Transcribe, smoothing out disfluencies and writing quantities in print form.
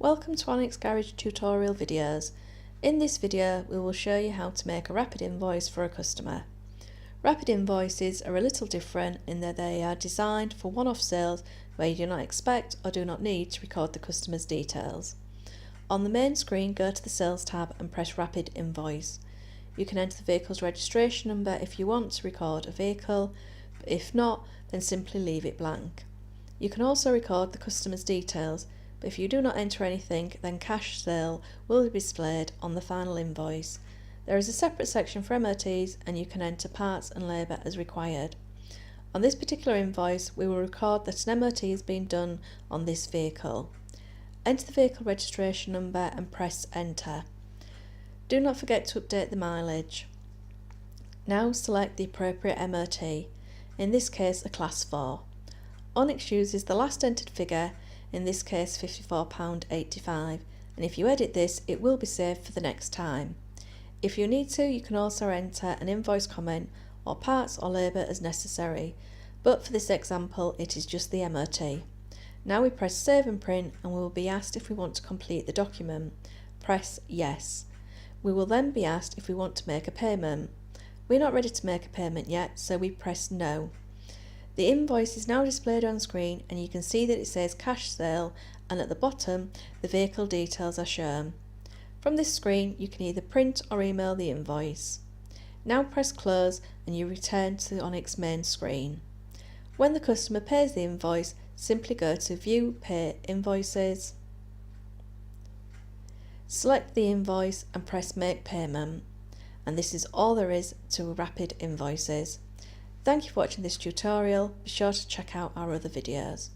Welcome to Onyx Garage tutorial videos. In this video we will show you how to make a rapid invoice for a customer. Rapid invoices are a little different in that they are designed for one-off sales where you do not expect or do not need to record the customer's details. On the main screen, go to the Sales tab and press Rapid Invoice. You can enter the vehicle's registration number if you want to record a vehicle, but if not, then simply leave it blank. You can also record the customer's details, but if you do not enter anything, then cash sale will be displayed on the final invoice. There is a separate section for MOTs and you can enter parts and labour as required. On this particular invoice, we will record that an MOT has been done on this vehicle. Enter the vehicle registration number and press enter. Do not forget to update the mileage. Now select the appropriate MOT, in this case a Class 4. Onyx uses the last entered figure, in this case £54.85, and if you edit this it will be saved for the next time. If you need to, you can also enter an invoice comment or parts or labour as necessary, but for this example it is just the MOT. Now we press save and print and we will be asked if we want to complete the document. Press yes. We will then be asked if we want to make a payment. We're not ready to make a payment yet, so we press no. The invoice is now displayed on screen and you can see that it says cash sale, and at the bottom the vehicle details are shown. From this screen you can either print or email the invoice. Now press close and you return to the Onyx main screen. When the customer pays the invoice, simply go to View Pay Invoices, select the invoice and press Make Payment. And this is all there is to Rapid Invoices. Thank you for watching this tutorial. Be sure to check out our other videos.